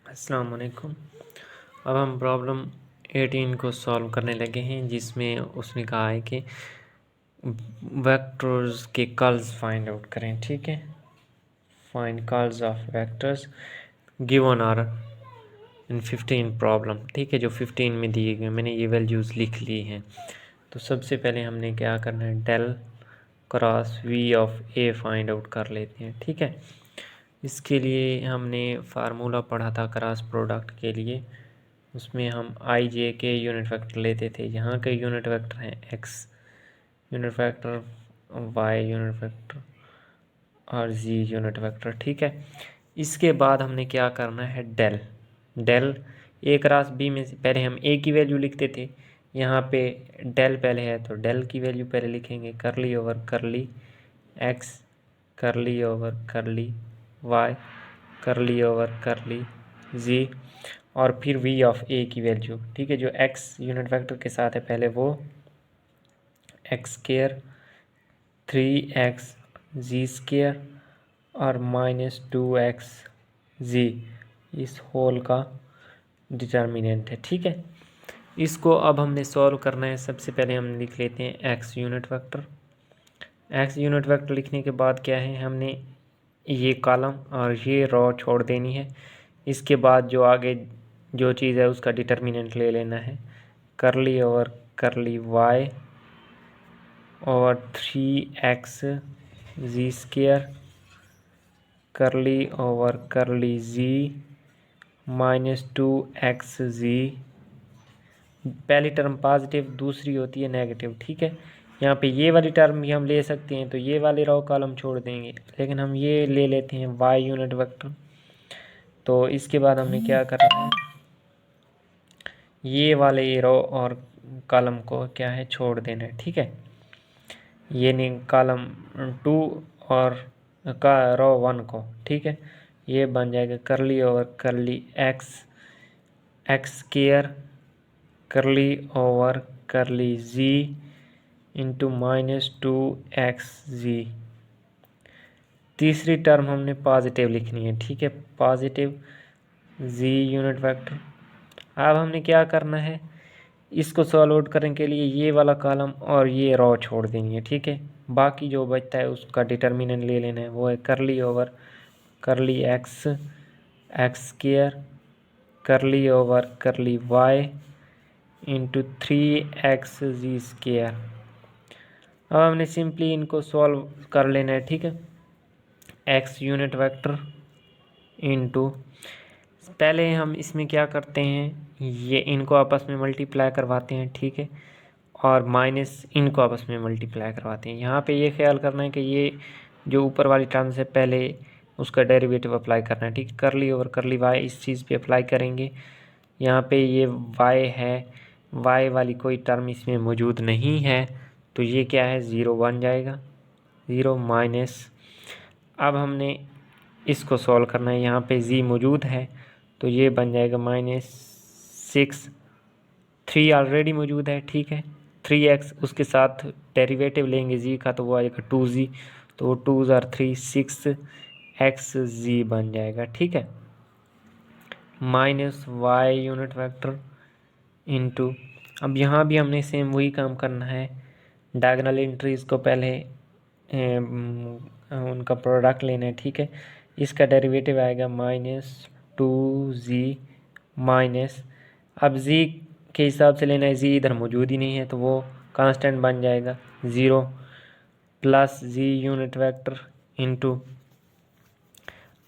अस्सलाम वालेकुम। अब हम प्रॉब्लम 18 को सॉल्व करने लगे हैं, जिसमें उसने कहा है कि वेक्टर्स के कर्ल्स फाइंड आउट करें। ठीक है, find curls of vectors given are in 15 problem. ठीक है, जो 15 में दिए गए, मैंने ये वैल्यूज़ लिख ली हैं। तो सबसे पहले हमने क्या करना है, del cross we of A find out कर लेते हैं। ठीक है, इसके लिए हमने फार्मूला पढ़ा था क्रॉस प्रोडक्ट के लिए। उसमें हम आई जे के यूनिट वेक्टर लेते थे। यहाँ के यूनिट वेक्टर हैं x unit vector, y unit vector और जी यूनिट वेक्टर। ठीक है, इसके बाद हमने क्या करना है, del del A cross B में से पहले हम ए की वैल्यू लिखते थे। यहाँ पे डेल पहले है तो डेल की वैल्यू पहले लिखेंगे, करली ओवर करली एक्स, करली ओवर करली वाई, करली ओवर करली जी, और फिर वी ऑफ ए की वैल्यू। ठीक है, जो एक्स यूनिट वेक्टर के साथ है पहले वो x square 3x z square और -2x जी इस होल का डिटर्मिनेंट है। ठीक है, इसको अब हमने सॉल्व करना है। सबसे पहले हम लिख लेते हैं x unit vector. x unit vector लिखने के बाद क्या है, हमने ये कॉलम और ये रो छोड़ देनी है। इसके बाद जो आगे जो चीज़ है उसका डिटर्मिनेंट ले लेना है, curly over curly y over 3x z square, curly over curly z -2x जी। पहली टर्म पॉजिटिव, दूसरी होती है नेगेटिव। ठीक है, यहाँ पे ये वाली टर्म भी हम ले सकते हैं, तो ये वाले रो कॉलम छोड़ देंगे, लेकिन हम ये ले लेते हैं वाई यूनिट वेक्टर। तो इसके बाद हमने क्या करना है, ये वाले रो और कॉलम को क्या है छोड़ देना है। ठीक है, ये नहीं कॉलम 2 और का रो 1 को। ठीक है, ये बन जाएगा curly over curly x x square, curly over curly z into -2x जी। तीसरी टर्म हमने पॉजिटिव लिखनी है। ठीक है, पॉजिटिव जी यूनिट वेक्टर। अब हमने क्या करना है, इसको सॉल्व आउट करने के लिए ये वाला कॉलम और ये रो छोड़ देनी है। ठीक है, बाकी जो बचता है उसका डिटर्मिनेंट ले लेना है, वो है curly over curly x x square, curly over curly y into 3x z square. अब हमने सिंपली इनको सॉल्व कर लेना है। ठीक है, x यूनिट वेक्टर इंटू, पहले हम इसमें क्या करते हैं, ये इनको आपस में मल्टीप्लाई करवाते हैं। ठीक है, और माइनस इनको आपस में मल्टीप्लाई करवाते हैं। यहाँ पे ये ख्याल करना है कि ये जो ऊपर वाली टर्म से पहले उसका डेरिवेटिव अप्लाई करना है। ठीक है, करली ओवर करली वाई इस चीज़ पे अप्लाई करेंगे। यहाँ पे ये वाई है, वाई वाली कोई टर्म इसमें मौजूद नहीं है, तो ये क्या है, ज़ीरो बन जाएगा, ज़ीरो माइनस। अब हमने इसको सॉल्व करना है, यहाँ पे जी मौजूद है तो ये बन जाएगा -6, 3 ऑलरेडी मौजूद है। ठीक है, 3x उसके साथ डेरिवेटिव लेंगे जी का तो वो आएगा 2g, तो वो 2 और 3 6x जी बन जाएगा। ठीक है, -y यूनिट वेक्टर इंटू, अब यहाँ भी हमने सेम वही काम करना है। डायगोनल एंट्रीज को पहले उनका प्रोडक्ट लेना है। ठीक है, इसका डेरिवेटिव आएगा -2g माइनस, अब z के हिसाब से लेना है, z इधर मौजूद ही नहीं है तो वो कांस्टेंट बन जाएगा 0, plus g unit vector into,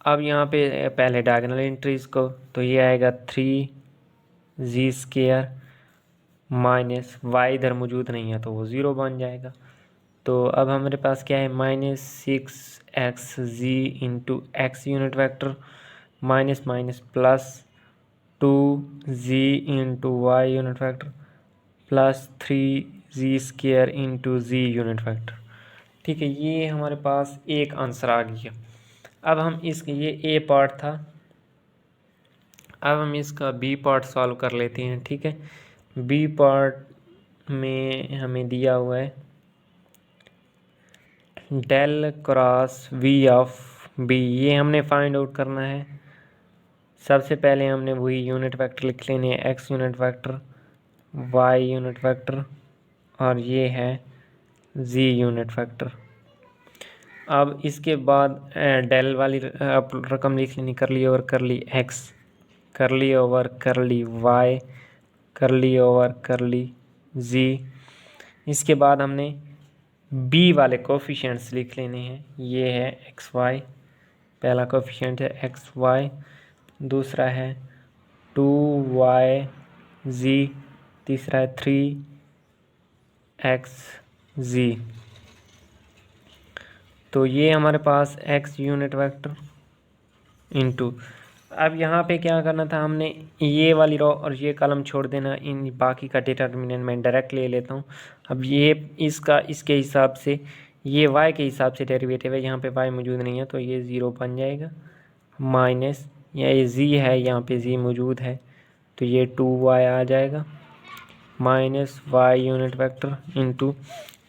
अब यहाँ पे पहले डायगोनल एंट्रीज को, तो ये आएगा 3g स्केयर माइनस वाई इधर मौजूद नहीं है तो वो 0 बन जाएगा। तो अब हमारे पास क्या है, -6x z into x unit vector minus minus plus 2g into y unit vector plus 3g square into z unit vector. ठीक है, ये हमारे पास एक आंसर आ गया। अब हम ये ए पार्ट था, अब हम इसका बी पार्ट सॉल्व कर लेते हैं। ठीक है, बी पार्ट में हमें दिया हुआ है del cross we of b, ये हमने फाइंड आउट करना है। सबसे पहले हमने वही यूनिट वेक्टर लिख लेने हैं, x unit vector, y unit vector और ये है z यूनिट वेक्टर। अब इसके बाद डेल वाली रकम लिख लेनी, करली ओवर करली x, करली ओवर करली y, करली ओवर करली z। इसके बाद हमने b वाले कोफिशिएंट्स लिख लेने हैं, ये है एक्स वाई, पहला कोफिशिएंट है एक्स वाई, दूसरा है 2y z, तीसरा है 3x z। तो ये हमारे पास x यूनिट वेक्टर इनटू, अब यहाँ पे क्या करना था हमने, ये वाली रो और ये कॉलम छोड़ देना, इन बाकी का डिटर्मिनेंट मैं डायरेक्ट ले लेता हूँ। अब ये इसका इसके हिसाब से, ये y के हिसाब से डेरिवेटिव है, यहाँ पे y मौजूद नहीं है तो ये 0 बन जाएगा, माइनस ये z है, यहाँ पे z मौजूद है तो ये 2y आ जाएगा, minus y unit vector into,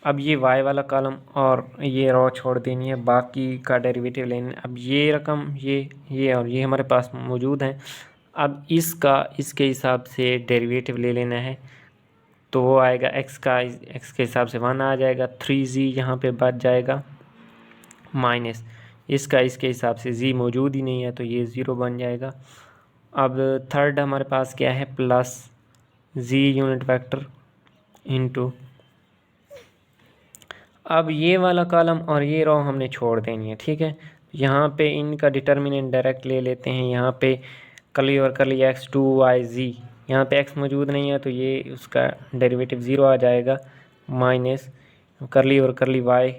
अब ये y वाला कॉलम और ये रो छोड़ देनी है, बाकी का डेरिवेटिव लेना। अब ये रकम ये और ये हमारे पास मौजूद हैं, अब इसका इसके हिसाब से डेरिवेटिव ले लेना है, तो वो आएगा x के हिसाब से 1 आ जाएगा, 3z यहाँ पे बच जाएगा, माइनस इसका इसके हिसाब से z मौजूद ही नहीं है तो ये 0 बन जाएगा। अब थर्ड हमारे पास क्या है, plus z unit vector into, अब ये वाला कॉलम और ये रो हमने छोड़ देनी है, ठीक है। यहाँ पे इनका डिटर्मिनेंट डायरेक्ट ले लेते हैं, यहाँ पे करली और करली x 2yz, यहाँ पे x मौजूद नहीं है तो ये उसका डेरिवेटिव 0 आ जाएगा, माइनस करली और करली y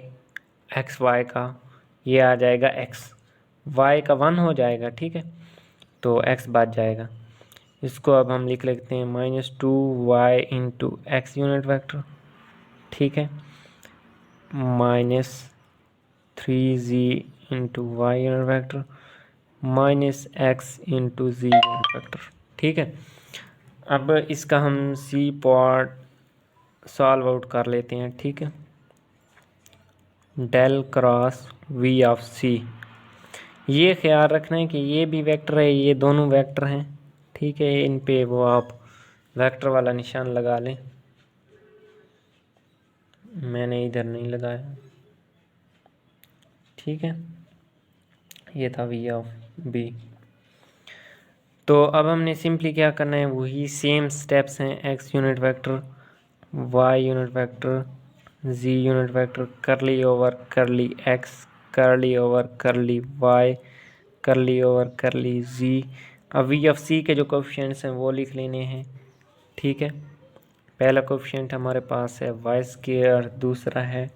x y का ये आ जाएगा x, y का 1 हो जाएगा, ठीक है, तो x बच जाएगा। इसको अब हम लिख लेते हैं -2y into x unit vector, ठीक है, minus 3z into y unit vector, minus x into z unit vector, ठीक है। अब इसका हम सी पार्ट सॉल्व आउट कर लेते हैं, ठीक है। Del cross v of c, ये ख्याल रखना है कि ये भी वेक्टर है, ये दोनों वेक्टर हैं, ठीक है। इन पे वो आप वेक्टर वाला निशान लगा लें, मैंने इधर नहीं लगाया, ठीक है, ये था v ऑफ b। तो अब हमने सिंपली क्या करना है, वही सेम स्टेप्स हैं, x unit vector, y unit vector, z unit vector, करली ओवर करली x, करली ओवर करली y, करली ओवर करली z। अब v ऑफ c के जो कोफिशिएंट्स हैं वो लिख लेने हैं, ठीक है। पहला कोफिशिएंट हमारे पास है y स्क्वायर, दूसरा है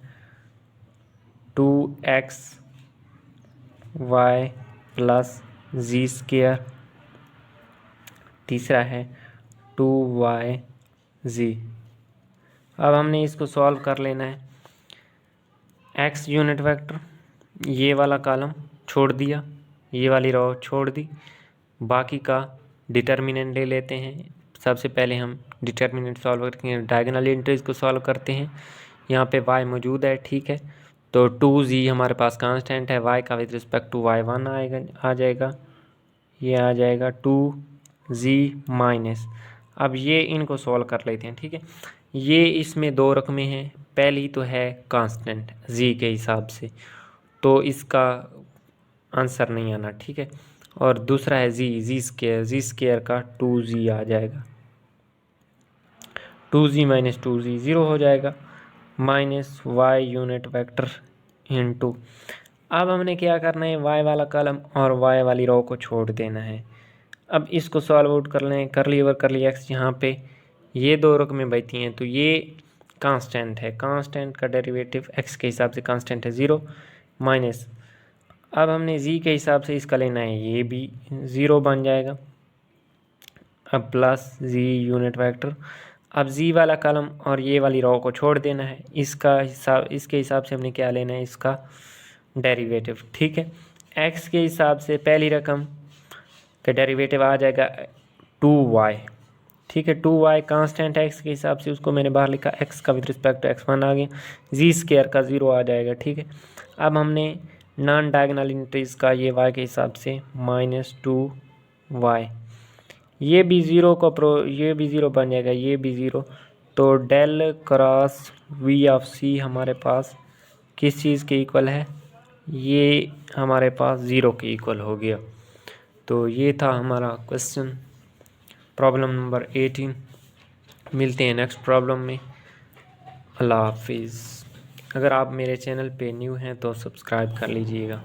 2x y plus z square, तीसरा है 2yz। अब हमने इसको सॉल्व कर लेना है, x यूनिट वेक्टर, ये वाला कॉलम छोड़ दिया, ये वाली रो छोड़ दी, बाकी का डिटर्मिनेंट ले लेते हैं। सबसे पहले हम डिटर्मिनेंट सॉल्व करके डायगोनल एंट्रीज को सॉल्व करते हैं। यहाँ पे y मौजूद है, ठीक है, तो 2z हमारे पास कांस्टेंट है, y का विद रिस्पेक्ट टू y 1 आ जाएगा, ये आ जाएगा 2z माइनस, अब ये इनको सॉल्व कर लेते हैं, ठीक है। ये इसमें दो रकमें हैं, पहली तो है कांस्टेंट z के हिसाब से, तो इसका आंसर नहीं आना, ठीक है, और दूसरा है z स्क्वायर का 2z आ जाएगा, 2z माइनस 2z 0 हो जाएगा, minus y unit vector into, अब हमने क्या करना है, y वाला कॉलम और y वाली रो को छोड़ देना है। अब इसको सॉल्व आउट कर लें, करली ओवर करली x, यहाँ पे ये दो रकमें बचती हैं तो ये कांस्टेंट है, कांस्टेंट का डेरिवेटिव x के हिसाब से कांस्टेंट है 0, माइनस अब हमने z के हिसाब से इसका लेना है, ये भी 0 बन जाएगा, अब प्लस z यूनिट वेक्टर, अब z वाला कॉलम और ये वाली रो को छोड़ देना है, इसके हिसाब से हमने क्या लेना है, इसका डेरिवेटिव, ठीक है। x के हिसाब से पहली रकम का डेरिवेटिव आ जाएगा 2y, ठीक है, 2y कांस्टेंट है x के हिसाब से, उसको मैंने बाहर लिखा, x का विद रिस्पेक्ट टू x1 आ गया, z स्क्वायर का 0 आ जाएगा, ठीक है। अब हमने नॉन डायगोनल एंट्रीज का ये y के हिसाब से -2 वाई, ये भी ज़ीरो का ये भी ज़ीरो बन जाएगा, ये भी ज़ीरो। तो डेल क्रॉस वी ऑफ सी हमारे पास किस चीज़ के इक्वल है, ये हमारे पास ज़ीरो के इक्वल हो गया। तो ये था हमारा क्वेश्चन प्रॉब्लम नंबर 18। मिलते हैं नेक्स्ट प्रॉब्लम में। अल्लाह हाफिज़। अगर आप मेरे चैनल पे न्यू हैं तो सब्सक्राइब कर लीजिएगा।